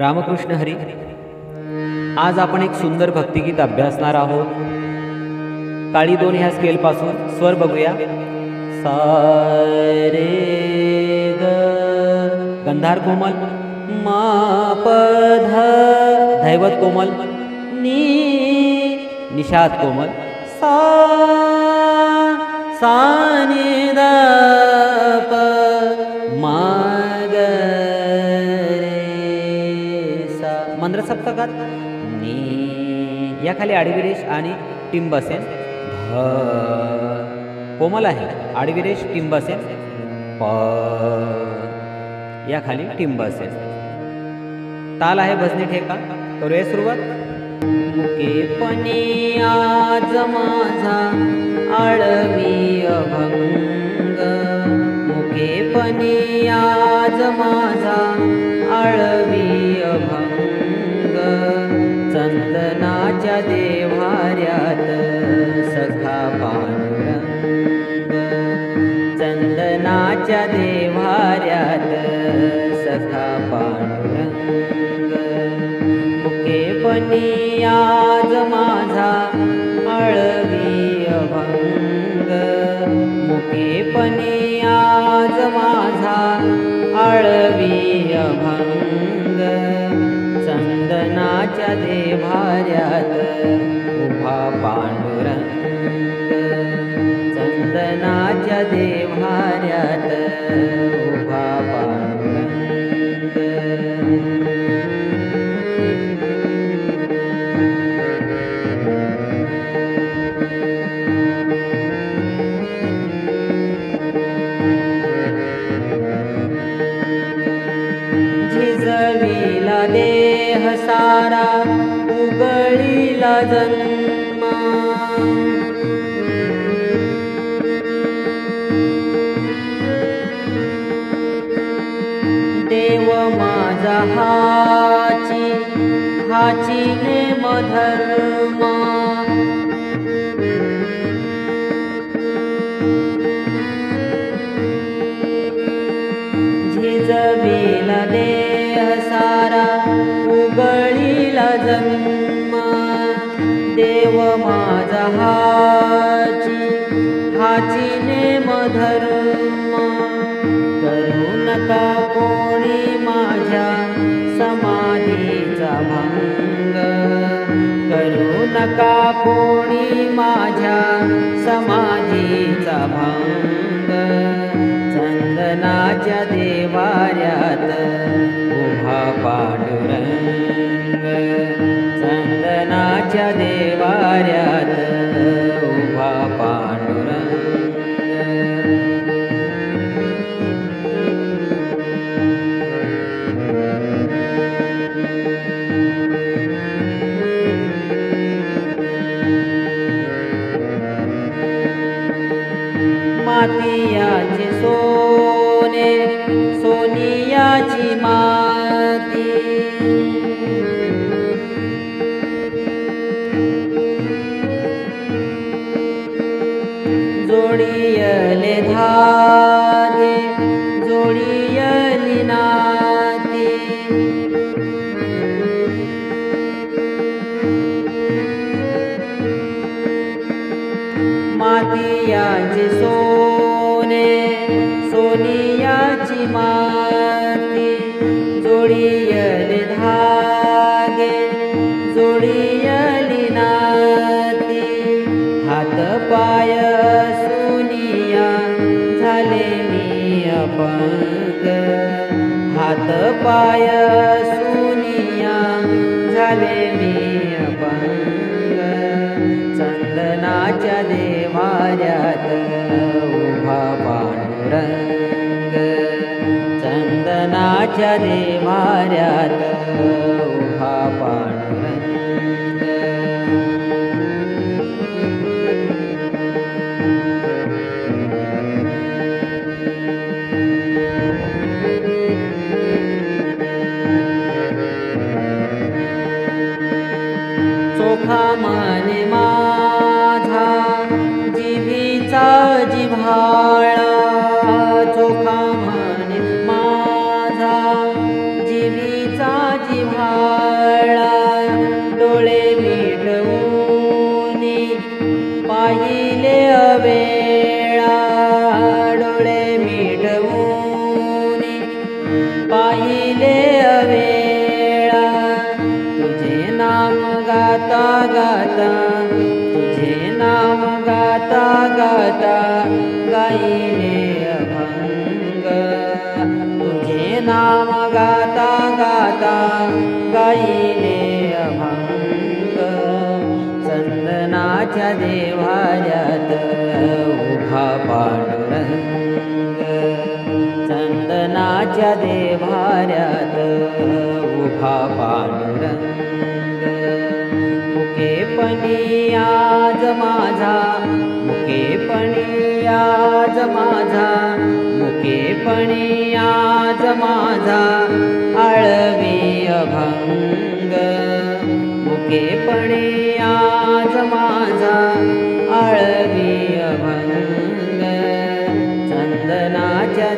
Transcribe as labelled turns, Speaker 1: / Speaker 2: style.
Speaker 1: रामकृष्ण हरी। आज आपण एक सुंदर भक्तिगीत अभ्यासणार आहोत। काळी 2 ह्या स्केल पासून स्वर बघूया। सा रे ग गंधार कोमल, मा प ध धैवत कोमल, नी निषाद कोमल, सा सा नि द प मा ग मंद्र सप्तकात नी या खाली आडवी रेष आणि टिंब असेल। ध कोमल आहे, आडवी रेष टिंब असेल। प या खाली टिंब असेल। ताल आहे भजनी ठेका। करूया सुरुवात। मुकेपणी आज माझा आळवी अभंग, मुकेपणी आज माझा आळवी अभंग, चंदनाच्या देव्हाऱ्यात सखा पांडुरंग, चंदनाच्या देव्हाऱ्यात सखा पांडुरंग, मुकेपणी आज माझा आळवी अभंग, मुकेपणी आज माझा आळवी अभंग, चंदनाच्या देव्हाऱ्यात उभा पांडुरंग, चंदनाच्या देव्हाऱ्यात उभा पांडुरंग। झिजविला देह सारा उगळीला जन्म, देव माझा हाची हाची नेम धर्म, झिजविला देह सारा उगळीला जन्म, देव माझा हाची हाची नेम धर्म, करू नका कोणी माझ्या समाधीचा भंग, करू नका कोणी माझ्या समाधीचा भंग, चंदनाच्या देव्हाऱ्यात उभा पांडुरंग, चंदनाच्या देव्हाऱ्यात उभा पांडुरंग। मातीयाचे सोने सोनियाची माती, जोडियले धागे जोडियली नाती, मातीयाचे सोने सोनियाची माती, जोडियले धागे जोडियली नाती, हात पाय सुनिया झाले मी अपंग, हात पाय सुनिया झाले मी अपंग, चंदनाच्या देव्हाऱ्यात उभा पांडुरंग, चंदनाच्या देव्हाऱ्यात उभा पांडुरंग। चोखा माने माझा जिभीचा जिव्हाळा, चोखा माने माझा जिभीचा जिव्हाळा, न्याहाळा डोळे मिटवूनी पाहिले अवेळा डोळे मिटवूनी पाहिले अवेळा तुझे नाम गाता गाता तुझे नाम गाता गाता गाईले अभंग तुझे नाम गाता गाता गाईले अभंग चंदनाच्या देव्हाऱ्यात उभा पांडुरंग चंदनाच्या देव्हाऱ्यात उभा पांडुरंग मुकेपणी आज माझा मुकेपणी आज माझा मुकेपणी आज माझा आळवी अभंग मुकेपणी आज माझा आळवी अभंग चंदनाच्या